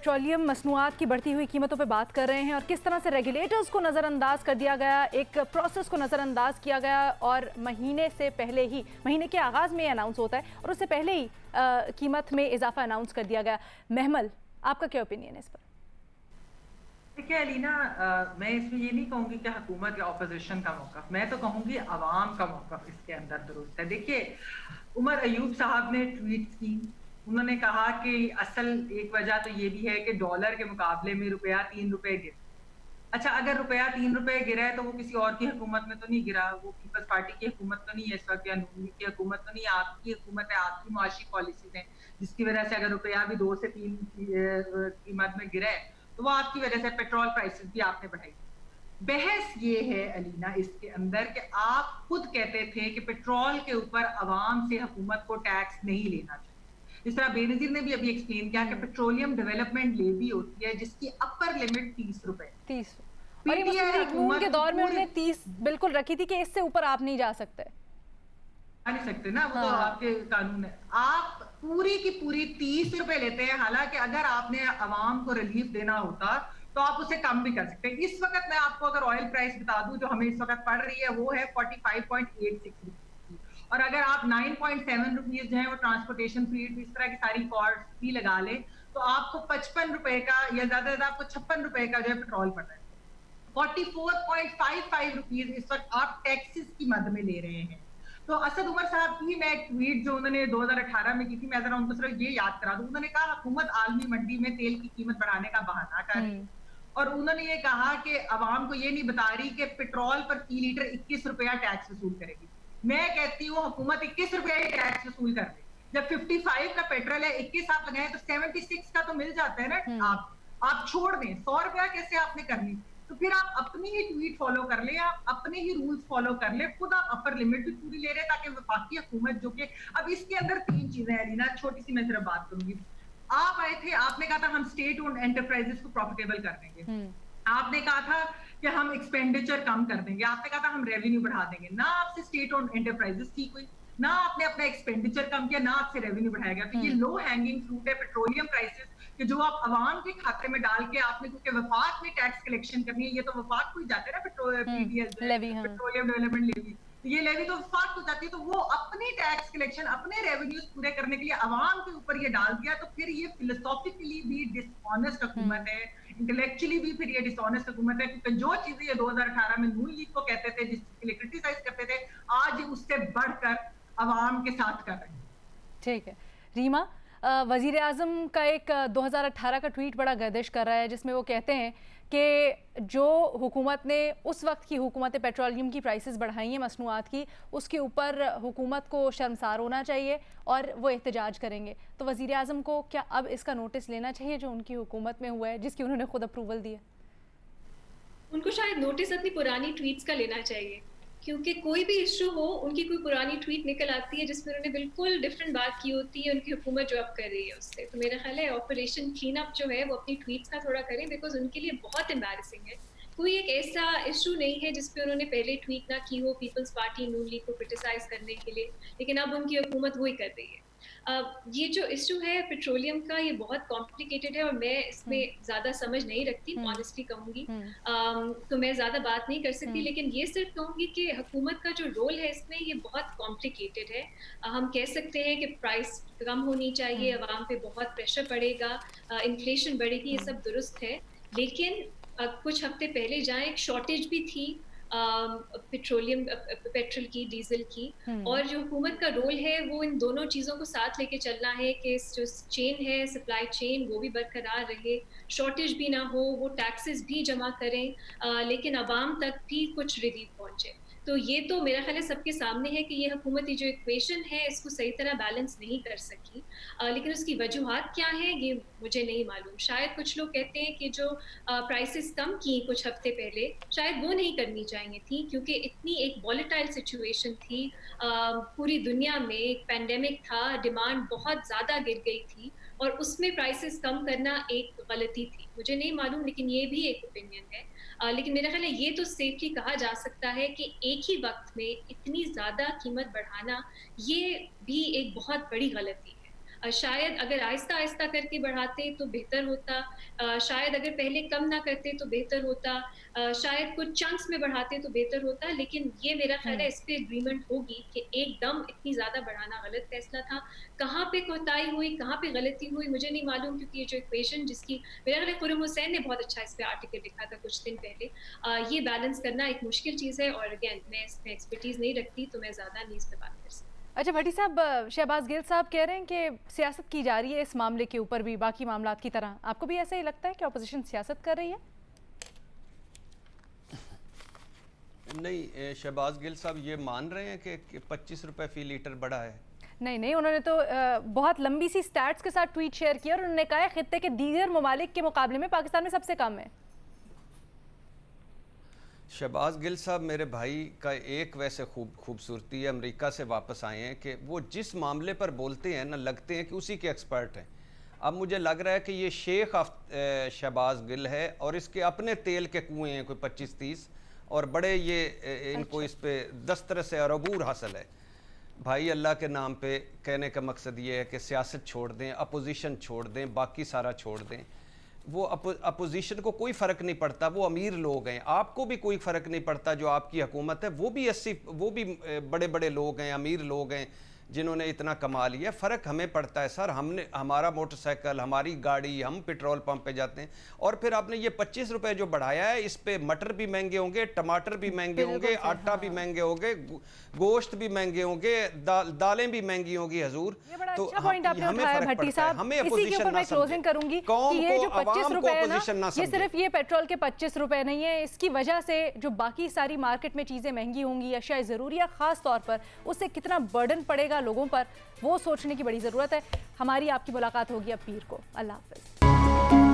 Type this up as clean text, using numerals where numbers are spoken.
Petroleum मसनूआत की बढ़ती हुई कीमतों पे बात कर रहे हैं और किस तरह से रेगुलेटर्स को नज़रअंदाज कर दिया गया, एक प्रोसेस को नज़रअंदाज किया गया और महीने से पहले ही, महीने के आगाज़ में अनाउंस होता है और उससे पहले ही कीमत में इजाफा अनाउंस कर दिया गया। महमल, आपका क्या ओपिनियन है इस पर? देखिए अलीना, मैं इसमें ये नहीं कहूंगी कि हुकूमत या ऑपोजिशन का मौक़िफ़, मैं तो कहूंगी अवाम का मौक़िफ़ इसके अंदर दुरुस्त है। देखिए, उमर अयूब साहब ने ट्वीट की, उन्होंने कहा कि असल एक वजह तो ये भी है कि डॉलर के मुकाबले में रुपया 3 रुपए गिरा। अच्छा, अगर रुपया 3 रुपए गिरा है तो वो किसी और की हुकूमत में तो नहीं गिरा, वो पीपल्स पार्टी की हुकूमत तो नहीं है इस वक्त, या नून लीग की हुकूमत तो नहीं है, आपकी हुकूमत है, आपकी मुआशी पॉलिसीज हैं, जिसकी वजह से अगर रुपया भी 2 से 3 कीमत में गिरा है तो वो आपकी वजह से पेट्रोल प्राइसेस भी आपने बढ़ाई। बहस ये है अलीना इसके अंदर कि आप खुद कहते थे कि पेट्रोल के ऊपर अवाम से हुकूमत को टैक्स नहीं लेना चाहिए। इस तरह बेनजीर ने भी अभी एक्सप्लेन किया कि पेट्रोलियम डेवलपमेंट लेवी होती है जिसकी अपर लिमिट 30 रुपए, 30, और ये पीटीआई मुस्लिम लीग नून के हुकूमत दौर में पूरी उन्होंने 30 बिल्कुल रखी थी कि इससे ऊपर आप नहीं जा सकते। आ नहीं सकते ना, वो तो हाँ। आपके कानून है। आप पूरी की पूरी 30 रुपए लेते हैं, हालांकि अगर आपने अवाम को रिलीफ देना होता तो आप उसे कम भी कर सकते हैं। इस वक्त मैं आपको अगर ऑयल प्राइस बता दूं जो हमें इस वक्त पड़ रही है, वो है 45.86 रुपीज, और अगर आप 9.7 रुपीज जो है वो ट्रांसपोर्टेशन फी, इस तरह की सारी कॉस्ट भी लगा ले तो आपको 55 रुपए का या ज्यादा ज्यादा आपको 56 रुपए का जो है पेट्रोल पड़ रहा है। 44.55 रुपीज इस वक्त आप टैक्सेस की मद में ले रहे हैं। तो असद उमर साहब की मैं एक ट्वीट जो उन्होंने 2018 में की थी, मैं जरा उनको सिर्फ ये याद करा दूं। उन्होंने कहा हुकूमत आलमी मंडी में तेल की कीमत बढ़ाने का बहाना कर रही है, और उन्होंने ये कहा कि अवाम को ये नहीं बता रही कि पेट्रोल पर फी लीटर 21 रुपया टैक्स वसूल करेगी। मैं कहती हूँ हुकूमत 21 रुपया ही टैक्स वसूल कर ले। जब 55 का पेट्रोल है, 21 आप लगाए तो 76 का तो मिल जाता है ना। आप छोड़ दें, 100 रुपया कैसे आपने करनी, तो फिर आप अपनी ही ट्वीट फॉलो कर ले, आप अपने ही रूल्स फॉलो कर ले, खुद आप अपर लिमिट भी पूरी ले रहे हैं ताकि वफाकी हुकूमत जो कि अब इसके अंदर 3 चीजें हैं लीना, छोटी सी मैं सिर्फ बात करूंगी। आप आए थे, आपने कहा था हम स्टेट ओन्ड एंटरप्राइजेस को प्रॉफिटेबल कर देंगे, आपने कहा था कि हम एक्सपेंडिचर कम कर देंगे, आपने कहा था हम रेवेन्यू बढ़ा देंगे। ना आपसे स्टेट ओन्ड एंटरप्राइजेस ठीक हुई, ना आपने अपना एक्सपेंडिचर कम किया, ना आपसे रेवेन्यू बढ़ाया गया। तो ये लो हैंगिंग फ्रूट है पेट्रोलियम प्राइसेस कि जो आप अवाम के खाते में डाल के आपने, क्योंकि वफाक में टैक्स कलेक्शन करनी है, ये तो वफाक को ही जाता है ना, पेट्रोलियम डेवलपमेंट लेवी, ये लेवी तो वफाक को जाती है। तो वो अपनी टैक्स कलेक्शन, अपने रेवेन्यूज पूरे करने के लिए अवाम के ऊपर ये डाल दिया, तो फिर ये फिलोसॉफिकली भी डिसऑनेस्ट हुकूमत है, इंटेलेक्चुअली भी फिर ये डिसऑनेस्ट हुकूमत है, क्योंकि जो चीजें ये 2018 में नून लीग को कहते थे, जिसके लिए क्रिटिसाइज करते थे, आज उससे बढ़कर अवाम के साथ कर रहे हैं। ठीक है रीमा, वज़ीर आज़म का एक 2018 का ट्वीट बड़ा गर्दिश कर रहा है जिसमें वो कहते हैं कि जो हुकूमत ने उस वक्त की हुकूमत पेट्रोलियम की प्राइसेस बढ़ाई हैं मसनूआत की, उसके ऊपर हुकूमत को शर्मसार होना चाहिए और वो एहतजाज करेंगे। तो वज़ीर आज़म को क्या अब इसका नोटिस लेना चाहिए जो उनकी हुकूमत में हुआ है, जिसकी उन्होंने खुद अप्रूवल दी है? उनको शायद नोटिस अपनी पुरानी ट्वीट्स का लेना चाहिए, क्योंकि कोई भी इशू हो, उनकी कोई पुरानी ट्वीट निकल आती है जिसमें उन्होंने बिल्कुल डिफरेंट बात की होती है उनकी हुकूमत जो अब कर रही है उससे। तो मेरा ख्याल है ऑपरेशन क्लीन अप जो है वो अपनी ट्वीट्स का थोड़ा करें, बिकॉज उनके लिए बहुत एम्बैरेसिंग है। कोई एक ऐसा इशू नहीं है जिसपे उन्होंने पहले ट्वीट ना की हो पीपल्स पार्टी नून लीग को क्रिटिसाइज करने के लिए, लेकिन अब उनकी हुकूमत वही कर रही है। ये जो इशू है पेट्रोलियम का, ये बहुत कॉम्प्लिकेटेड है और मैं इसमें ज़्यादा समझ नहीं रखती, ऑनेस्टली कहूँगी। तो मैं ज़्यादा बात नहीं कर सकती, लेकिन ये सिर्फ कहूँगी कि हुकूमत का जो रोल है इसमें ये बहुत कॉम्प्लिकेटेड है। हम कह सकते हैं कि प्राइस कम होनी चाहिए, अवाम पे बहुत प्रेशर पड़ेगा, इन्फ्लेशन बढ़ेगी, ये सब दुरुस्त है, लेकिन कुछ हफ्ते पहले जहाँ एक शॉर्टेज भी थी पेट्रोल की, डीजल की, और जो हुकूमत का रोल है वो इन दोनों चीज़ों को साथ लेके चलना है कि जो चेन है, सप्लाई चेन, वो भी बरकरार रहे, शॉर्टेज भी ना हो, वो टैक्सेस भी जमा करें, लेकिन आवाम तक भी कुछ रिलीफ पहुंचे। तो ये तो मेरा ख्याल है सबके सामने है कि ये हुकूमती जो इक्वेशन है इसको सही तरह बैलेंस नहीं कर सकी, लेकिन उसकी वजूहात क्या है ये मुझे नहीं मालूम। शायद कुछ लोग कहते हैं कि जो प्राइसेस कम की कुछ हफ्ते पहले, शायद वो नहीं करनी चाहिए थी, क्योंकि इतनी एक वॉलेटाइल सिचुएशन थी, पूरी दुनिया में एक पेंडेमिक था, डिमांड बहुत ज़्यादा गिर गई थी और उसमें प्राइसेस कम करना एक गलती थी। मुझे नहीं मालूम, लेकिन ये भी एक ओपिनियन है। लेकिन मेरा ख्याल है ये तो सेफली कहा जा सकता है कि एक ही वक्त में इतनी ज़्यादा कीमत बढ़ाना ये भी एक बहुत बड़ी गलती है। शायद अगर आहिस्ता आहिस्ता करके बढ़ाते तो बेहतर होता, शायद अगर पहले कम ना करते तो बेहतर होता, शायद कुछ चंक्स में बढ़ाते तो बेहतर होता। लेकिन ये मेरा ख्याल है इस पे एग्रीमेंट होगी कि एकदम इतनी ज़्यादा बढ़ाना गलत फैसला था। कहाँ पे कोताही हुई, कहाँ पे गलती हुई मुझे नहीं मालूम, क्योंकि ये जो इक्वेशन जिसकी मेरा ख्याल है खुर्रम हुसैन ने बहुत अच्छा इस पे आर्टिकल लिखा था कुछ दिन पहले, ये बैलेंस करना एक मुश्किल चीज़ है और अगेन मैं इसमें एक्सपर्टीज़ नहीं रखती तो मैं ज़्यादा नहीं इस पे बात कर सकती। अच्छा भट्टी साहब, शहबाज गिल साहब कह रहे हैं कि सियासत की जा रही है इस मामले के ऊपर भी बाकी मामलात की तरह, आपको भी ऐसा ही लगता है कि अपोजिशन सियासत कर रही है? नहीं, शहबाज गिल साहब ये मान रहे हैं कि 25 रुपए फी लीटर बढ़ा है? नहीं, उन्होंने तो बहुत लंबी सी स्टैट्स के साथ ट्वीट शेयर किया और उन्होंने कहा है खित्ते के दीगर ममालिक के मुकाबले में पाकिस्तान में सबसे कम है। शहबाज गिल साहब मेरे भाई का एक वैसे खूबसूरती है, अमेरिका से वापस आए हैं कि वो जिस मामले पर बोलते हैं ना लगते हैं कि उसी के एक्सपर्ट हैं। अब मुझे लग रहा है कि ये शेख शहबाज गिल है और इसके अपने तेल के कुएँ हैं कोई 25-30 और बड़े ये इनको इस पे 10 तरह से अरबूर हासिल है। भाई अल्लाह के नाम पे कहने का मकसद ये है कि सियासत छोड़ दें, अपोजिशन छोड़ दें, बाकी सारा छोड़ दें। वो अपोजिशन को कोई फ़र्क नहीं पड़ता, वो अमीर लोग हैं। आपको भी कोई फ़र्क नहीं पड़ता जो आपकी हुकूमत है, वो भी बड़े बड़े लोग हैं, अमीर लोग हैं जिन्होंने इतना कमा लिया। फ़र्क हमें पड़ता है सर, हमारा मोटरसाइकिल, हमारी गाड़ी, हम पेट्रोल पंप पे जाते हैं। और फिर आपने ये 25 रुपए जो बढ़ाया है, इस पे मटर भी महंगे होंगे, टमाटर भी महंगे होंगे, आटा भी महंगे होंगे, गोश्त भी महंगे होंगे, दालें भी महंगी होंगी। हजूर, तो पॉइंट आपने उठाया भट्टी साहब, इसी के ऊपर मैं क्लोजिंग करूंगी कि ये जो 25 रुपए है ना, ये सिर्फ ये पेट्रोल के 25 रुपए नहीं है, इसकी वजह से जो बाकी सारी मार्केट में चीजें महंगी होंगी, अशिया ज़रूरिया खास तौर पर, उससे कितना बर्डन पड़ेगा लोगों पर, वो सोचने की बड़ी ज़रूरत है। हमारी आपकी मुलाकात होगी अब पीर को। अल्लाह हाफ़िज़।